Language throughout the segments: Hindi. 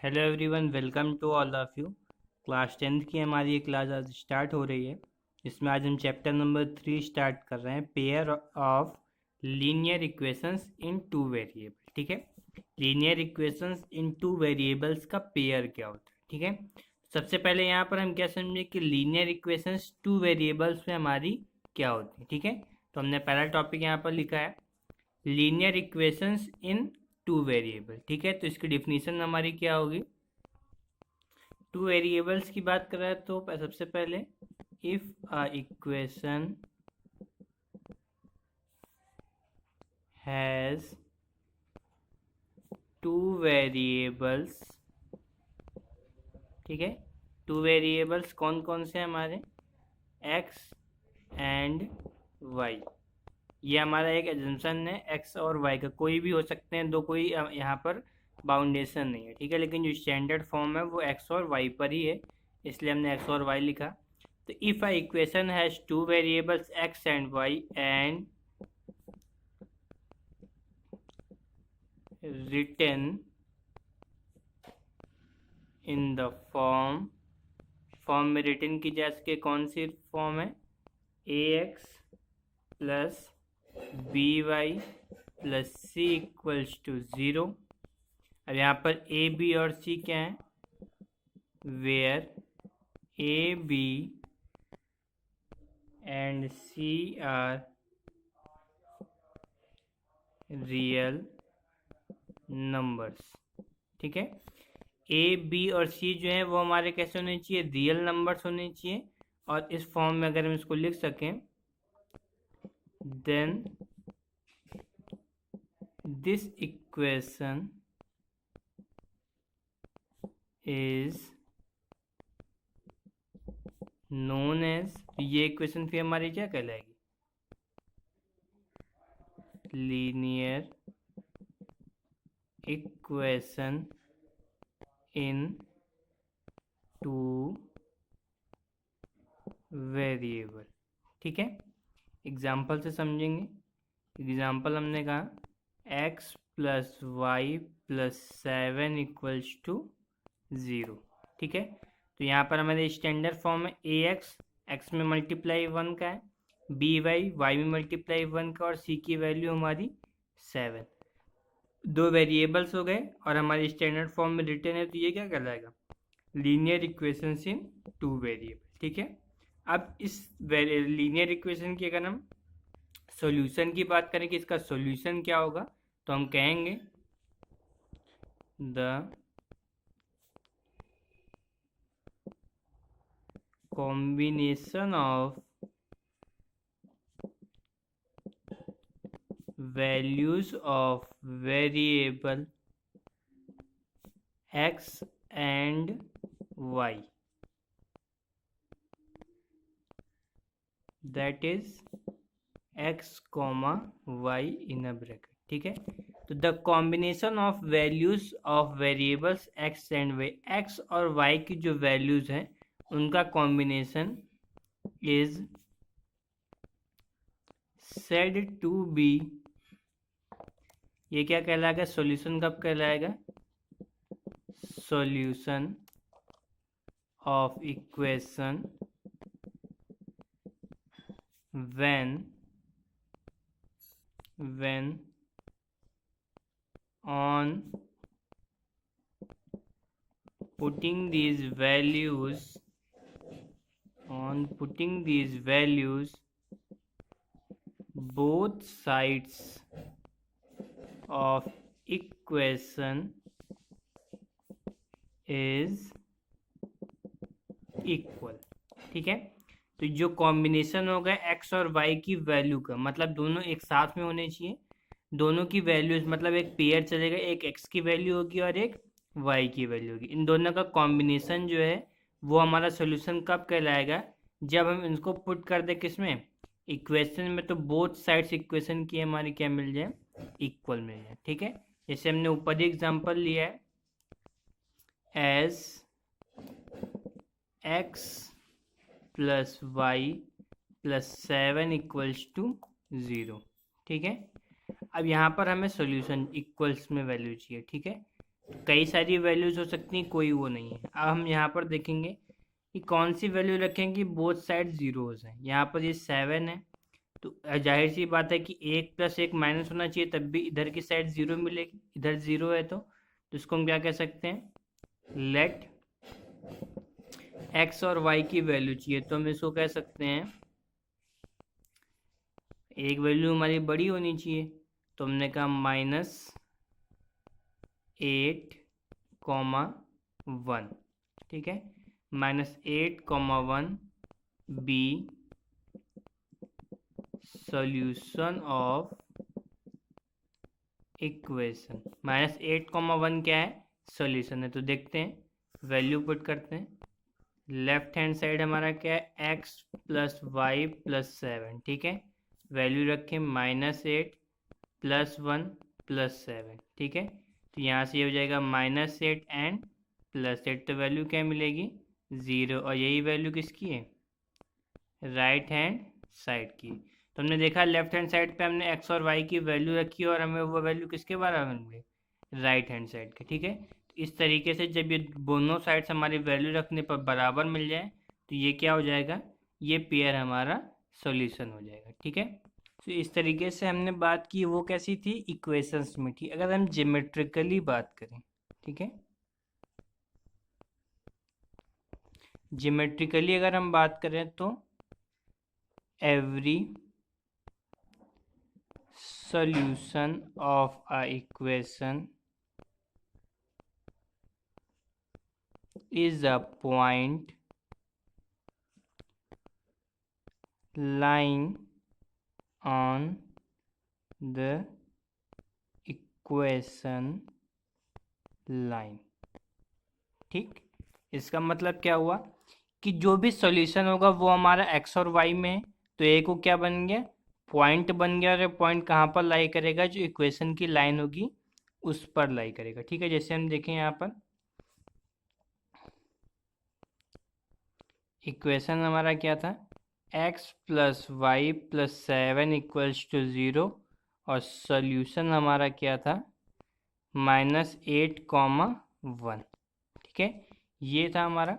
Hello everyone, welcome to all of you. Class 10th की हमारी ये क्लास आज स्टार्ट हो रही है। इसमें आज हम चैप्टर नंबर 3 स्टार्ट कर रहे हैं, pair of linear equations in two variable. ठीक है, लीनियर इक्वेशंस इन टू वेरिएबल्स का पेयर क्या होता है। ठीक है, सबसे पहले यहाँ पर हम क्या समझे कि लीनियर इक्वेशंस टू वेरिएबल्स में हमारी क्या होती है। ठीक है, तो हमने पहला टॉपिक यहाँ पर लिखा है लीनियर इक्वेशंस इन टू वेरिएबल। ठीक है, तो इसकी डिफिनीशन हमारी क्या होगी। टू वेरिएबल्स की बात कर रहे हैं तो सबसे पहले if a equation has two variables. ठीक है, टू वेरिएबल्स कौन कौन से हमारे, एक्स एंड वाई। ये हमारा एक एजम्पशन है, एक्स और वाई का कोई भी हो सकते हैं दो, कोई यहाँ पर बाउंडेशन नहीं है। ठीक है, लेकिन जो स्टैंडर्ड फॉर्म है वो एक्स और वाई पर ही है, इसलिए हमने एक्स और वाई लिखा। तो if a equation has two variables X and Y and written in the form में रिटन की जा सके, कौन सी फॉर्म है, A X plus B Y plus C equals to zero. अब यहाँ पर ए बी और सी क्या है, where A B and C are real numbers. ठीक है, ए बी और सी जो है वो हमारे कैसे होने चाहिए, रियल नंबर्स होने चाहिए। और इस फॉर्म में अगर हम इसको लिख सकें, then this equation is known as, ये इक्वेशन फिर हमारी क्या कहलाएगी, linear equation in two variable. ठीक है, एग्जाम्पल से समझेंगे। एग्जाम्पल हमने कहा X plus Y plus 7 equals to 0। ठीक है, तो यहाँ पर हमारे स्टैंडर्ड फॉर्म है ए एक्स, एक्स में मल्टीप्लाई 1 का है, बी वाई, वाई में मल्टीप्लाई 1 का, और सी की वैल्यू हमारी 7। दो वेरिएबल्स हो गए और हमारी स्टैंडर्ड फॉर्म में रिटर्न है, तो ये क्या कहलाएगा, लीनियर इक्वेशंस इन टू वेरिएबल। ठीक है, अब इस लीनियर इक्वेशन की अगर हम सॉल्यूशन की बात करें कि इसका सॉल्यूशन क्या होगा, तो हम कहेंगे the combination of values of variable x and y, that is x comma y in a bracket. ठीक है, तो the combination of values of variables x and y, x और y की जो वैल्यूज हैं उनका combination is said to be, ये क्या कहलाएगा, सॉल्यूशन कब कहलाएगा, solution of equation when on putting these values both sides of equation is equal। ठीक है, तो जो कॉम्बिनेशन होगा एक्स और वाई की वैल्यू का, मतलब दोनों एक साथ में होने चाहिए, दोनों की वैल्यूज, मतलब एक पेयर चलेगा, एक एक्स की वैल्यू होगी और एक वाई की वैल्यू होगी, इन दोनों का कॉम्बिनेशन जो है वो हमारा सोल्यूशन कब कहलाएगा, जब हम इनको पुट कर दे किसमें, इक्वेशन में, तो बोथ साइड्स इक्वेशन की हमारी क्या मिल जाए, इक्वल मिल जाए। ठीक है, जैसे हमने ऊपर ही एग्जांपल लिया है, as x plus Y plus 7 equals to 0। ठीक है, अब यहाँ पर हमें सॉल्यूशन इक्वल्स में वैल्यू चाहिए। ठीक है, कई सारी वैल्यूज हो सकती हैं, कोई वो नहीं है। अब हम यहाँ पर देखेंगे कि कौन सी वैल्यू रखें कि बोथ साइड जीरोज हैं। यहाँ पर ये 7 है, तो जाहिर सी बात है कि 1 + 1 माइनस होना चाहिए, तब भी इधर की साइड जीरो मिलेगी, इधर जीरो है तो इसको हम क्या कह सकते हैं, लेट एक्स और वाई की वैल्यू चाहिए, तो हम इसको कह सकते हैं एक वैल्यू हमारी बड़ी होनी चाहिए, तो हमने कहा -8,1, ठीक है, -8,1 बी सॉल्यूशन ऑफ इक्वेशन। -8,1 क्या है, सॉल्यूशन है। तो देखते हैं, वैल्यू पुट करते हैं। लेफ्ट हैंड साइड हमारा क्या है, x + y + 7, ठीक है। वैल्यू रखें -8 + 1 + 7, ठीक है। तो यहाँ से ये हो जाएगा -8 एंड +8, तो वैल्यू क्या मिलेगी, 0। और यही वैल्यू किसकी है, राइट हैंड साइड की। तो हमने देखा लेफ्ट हैंड साइड पे हमने x और y की वैल्यू रखी और हमें वो वैल्यू किसके बराबर मिल गई, राइट हैंड साइड के, ठीक है। तो इस तरीके से जब ये दोनों साइड्स हमारी वैल्यू रखने पर बराबर मिल जाए तो ये क्या हो जाएगा, ये पेयर हमारा सॉल्यूशन हो जाएगा, ठीक है। तो इस तरीके से हमने बात की, वो कैसी थी, इक्वेशंस में थी। अगर हम ज्योमेट्रिकली बात करें, ठीक है, ज्योमेट्रिकली अगर हम बात करें तो every solution of a equation is a point lying on the equation line, ठीक। इसका मतलब क्या हुआ कि जो भी सॉल्यूशन होगा वो हमारा x और y में है, तो ए को क्या बन गया, पॉइंट बन गया। और पॉइंट कहाँ पर लाई करेगा, जो इक्वेशन की लाइन होगी उस पर लाई करेगा, ठीक है। जैसे हम देखें यहाँ पर इक्वेशन हमारा क्या था, x + y + 7 = 0, और सॉल्यूशन हमारा क्या था, -8,1, ठीक है। ये था हमारा।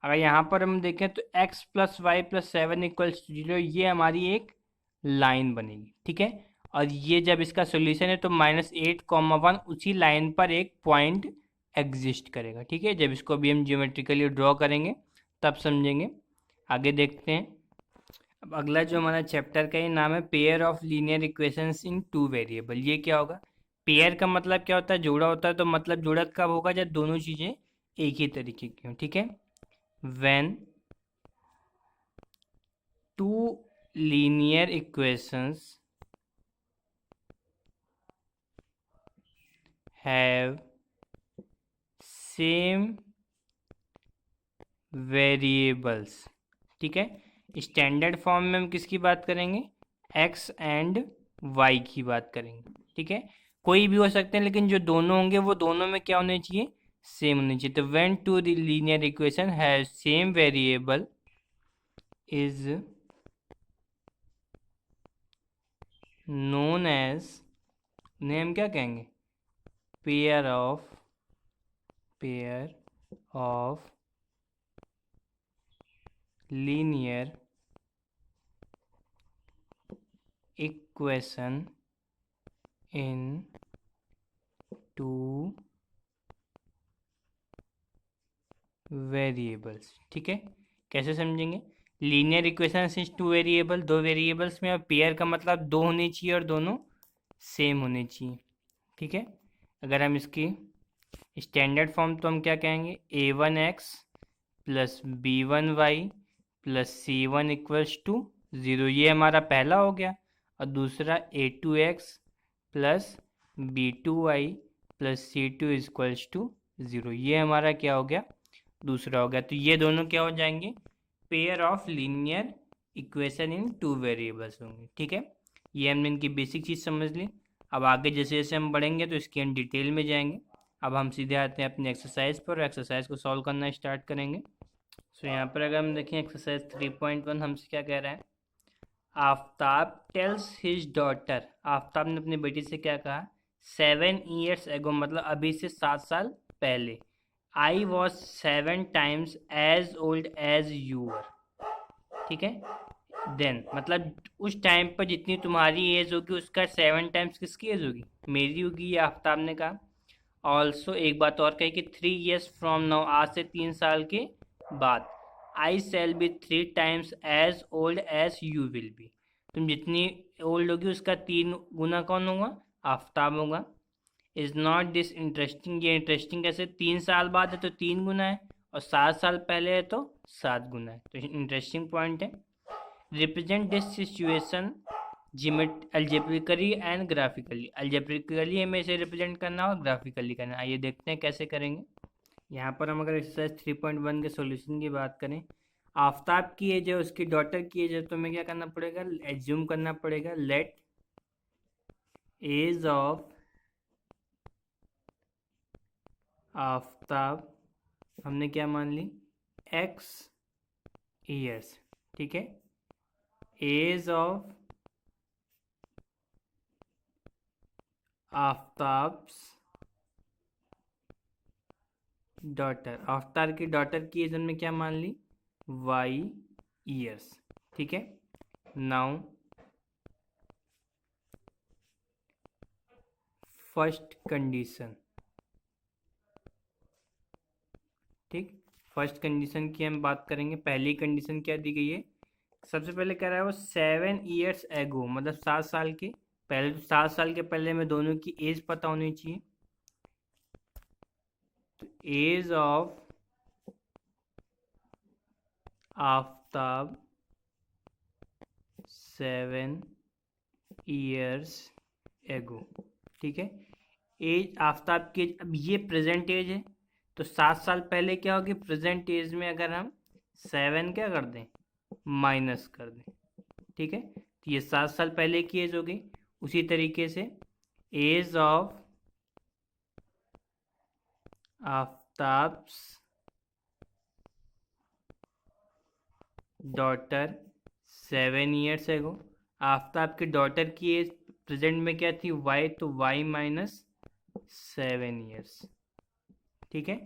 अगर यहाँ पर हम देखें तो x + y + 7 = 0, ये हमारी एक लाइन बनेगी, ठीक है। और ये जब इसका सॉल्यूशन है तो -8,1 उसी लाइन पर एक पॉइंट एग्जिस्ट करेगा, ठीक है। जब इसको भी हम ज्योमेट्रिकली ड्रॉ करेंगे तब समझेंगे। आगे देखते हैं। अब अगला जो हमारा चैप्टर का ये नाम है pair of linear equations in 2 variable. ये क्या होगा, पेयर का मतलब क्या होता है, जोड़ा होता है। तो मतलब जोड़ा कब होगा, जब दोनों चीज़ें एक ही तरीके की हों, ठीक है। when two linear equations have same variables, ठीक है। स्टैंडर्ड फॉर्म में हम किसकी बात करेंगे, x एंड y की बात करेंगे, ठीक है। कोई भी हो सकते हैं, लेकिन जो दोनों होंगे वो दोनों में क्या होने चाहिए, सेम होने चाहिए। तो when two linear equation have same variable is known as, उन्हें हम क्या कहेंगे, pair of linear equation in 2 variables, ठीक है। कैसे समझेंगे, linear equation is 2 variable, 2 variables में। और पेयर का मतलब 2 होने चाहिए और दोनों सेम होने चाहिए, ठीक है। अगर हम इसकी स्टैंडर्ड फॉर्म तो हम क्या कहेंगे, a1x + b1y + c1 = 0, ये हमारा पहला हो गया। और दूसरा a2x + b2y + c2 = 0, ये हमारा क्या हो गया, दूसरा हो गया। तो ये दोनों क्या हो जाएंगे, pair of linear equation in 2 variables होंगे, ठीक है। ये हमने इनकी बेसिक चीज़ समझ ली। अब आगे जैसे जैसे हम बढ़ेंगे तो इसके हम डिटेल में जाएंगे। अब हम सीधे आते हैं अपनी एक्सरसाइज पर, एक्सरसाइज को सॉल्व करना स्टार्ट करेंगे। सो यहाँ पर अगर हम देखें एक्सरसाइज 3.1 हमसे क्या कह रहा है, Aftab tales his daughter, Aftab ने अपनी बेटी से क्या कहा, 7 ईयर्स एगो मतलब अभी से 7 साल पहले, I was 7 times as old as you were, ठीक है। देन मतलब उस टाइम पर जितनी तुम्हारी एज होगी उसका 7 टाइम्स किसकी एज होगी, मेरी होगी, ये आफ्ताब ने कहा। ऑल्सो एक बात और कही कि 3 years फ्रॉम नाउ, आज से 3 साल के बाद, I shall be 3 times as old as you will be, तुम जितनी ओल्ड होगी उसका 3 गुना कौन होगा, आफ्ताब होगा। इज नॉट दिस इंटरेस्टिंग, ये इंटरेस्टिंग कैसे, 3 साल बाद है तो 3 गुना है, और 7 साल पहले है तो 7 गुना है, तो इंटरेस्टिंग पॉइंट है। Represent this situation algebraically and graphically, algebraically हमें इसे रिप्रेजेंट करना और ग्राफिकली करना। आइए देखते हैं कैसे करेंगे। यहाँ पर हम अगर एक्सरसाइज 3.1 के सॉल्यूशन की बात करें, आफ्ताब की एज है, उसकी डॉटर की एज है, तो हमें क्या करना पड़ेगा, एज्यूम करना पड़ेगा लेट एज ऑफ आफ्ताब, हमने क्या मान ली, x ईयर्स, ठीक है। एज ऑफ आफ्ताब्स डॉटर, आफ्तार की डॉटर की एज हमने क्या मान ली, y ईयर्स, ठीक है। नाउ फर्स्ट कंडीशन, ठीक, फर्स्ट कंडीशन की हम बात करेंगे। पहली कंडीशन क्या दी गई है, सबसे पहले कह रहा है वो 7 ईयर्स एगो, मतलब 7 साल के पहले, तो 7 साल के पहले में दोनों की एज पता होनी चाहिए, तो एज ऑफ आफ्ताब 7 ईयर्स एगो, ठीक है। एज आफ्ताब की एज, अब ये प्रेजेंट एज है, तो 7 साल पहले क्या होगी, प्रेजेंट एज में अगर हम 7 क्या कर दें, माइनस कर दें, ठीक है, तो ये 7 साल पहले की एज हो गई। उसी तरीके से age of Aftab's daughter 7 years ago, Aftab की डॉटर की एज प्रेजेंट में क्या थी, y, तो y माइनस 7 ईयर्स, ठीक है।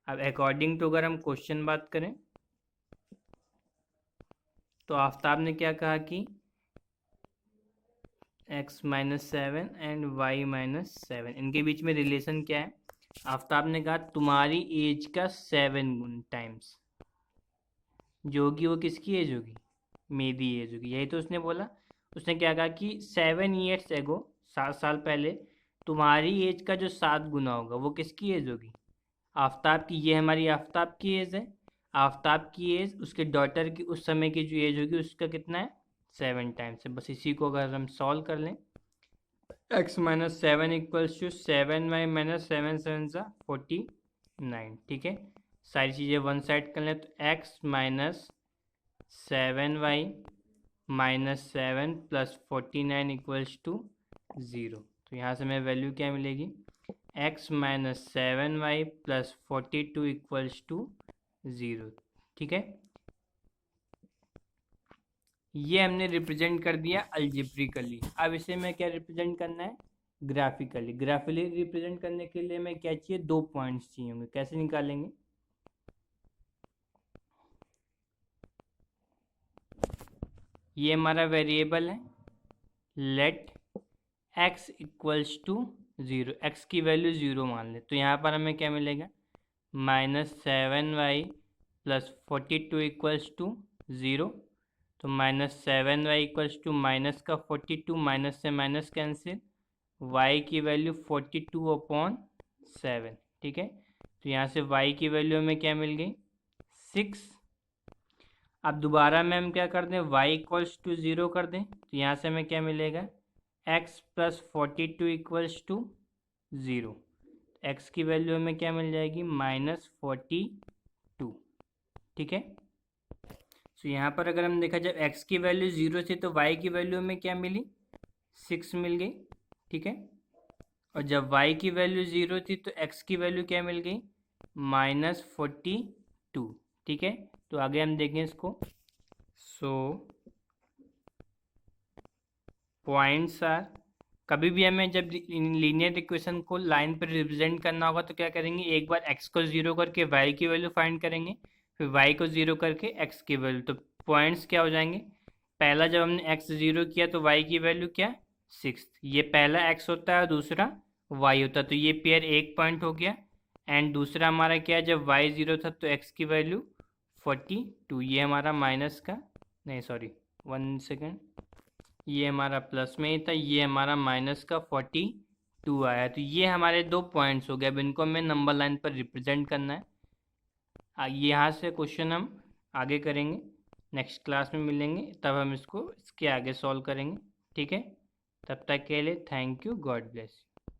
अब अकॉर्डिंग टू अगर हम क्वेश्चन बात करें, तो आफ्ताब ने क्या कहा कि x minus 7 and y minus 7, इनके बीच में रिलेशन क्या है, आफ्ताब ने कहा तुम्हारी एज का 7 टाइम्स जो होगी वो किसकी एज होगी, मेरी एज होगी, यही तो उसने बोला। उसने क्या कहा कि 7 ईयर्स एगो, 7 साल पहले, तुम्हारी एज का जो 7 गुना होगा वो किसकी एज होगी, आफ्ताब की, ये हमारी आफ्ताब की एज है। आफ्ताब की एज उसके डॉटर की उस समय की जो एज होगी उसका कितना है, 7 टाइम्स है। बस इसी को अगर हम सॉल्व कर लें, x minus 7 equals to 7y minus 7 7 49, ठीक है। सारी चीज़ें वन साइड कर लें, तो x minus 7y minus 7 plus 49 equals to 0, तो यहाँ से हमें वैल्यू क्या मिलेगी, x minus 7y plus 42 equals to 0, ठीक है। ये हमने रिप्रेजेंट कर दिया अल्जेब्रिकली। अब इसे मैं क्या रिप्रेजेंट करना है, ग्राफिकली। ग्राफिकली रिप्रेजेंट करने के लिए मैं क्या चाहिए, 2 पॉइंट्स चाहिए होंगे, कैसे निकालेंगे, ये हमारा वेरिएबल है, let x equals to 0, x की वैल्यू 0 मान ले, तो यहाँ पर हमें क्या मिलेगा, minus 7y plus 42 equals to 0, तो minus 7y equals to minus का 42, माइनस से माइनस कैंसिल, y की वैल्यू 42/7, ठीक है। तो यहाँ से y की वैल्यू हमें क्या मिल गई, 6। अब दोबारा में हम क्या कर दें, y इक्वल्स टू 0 कर दें, तो यहाँ से हमें क्या मिलेगा, x plus 42 equals to 0, x की वैल्यू हमें क्या मिल जाएगी, -42, ठीक है। तो यहाँ पर अगर हम देखा जब x की वैल्यू 0 थी तो y की वैल्यू हमें क्या मिली, 6 मिल गई, ठीक है। और जब y की वैल्यू 0 थी तो x की वैल्यू क्या मिल गई, -42, ठीक है। तो आगे हम देखें इसको। सो पॉइंट्स आर कभी भी हमें जब लीनियर इक्वेशन को लाइन पर रिप्रेजेंट करना होगा तो क्या करेंगे, एक बार x को 0 करके y की वैल्यू फाइंड करेंगे, फिर y को 0 करके x की वैल्यू। तो पॉइंट्स क्या हो जाएंगे, पहला जब हमने x 0 किया तो y की वैल्यू क्या 6, ये पहला x होता है और दूसरा y होता है, तो ये पेयर एक पॉइंट हो गया। एंड दूसरा हमारा क्या है, जब y 0 था तो x की वैल्यू 42, ये हमारा माइनस का, नहीं सॉरी 1 सेकेंड, ये हमारा प्लस में ही था, ये हमारा माइनस का 42 आया। तो ये हमारे 2 पॉइंट्स हो गए। अब इनको हमें नंबर लाइन पर रिप्रेजेंट करना है। यहाँ से क्वेश्चन हम आगे करेंगे, नेक्स्ट क्लास में मिलेंगे, तब हम इसको इसके आगे सॉल्व करेंगे। ठीक है, तब तक के लिए थैंक यू, गॉड ब्लेस।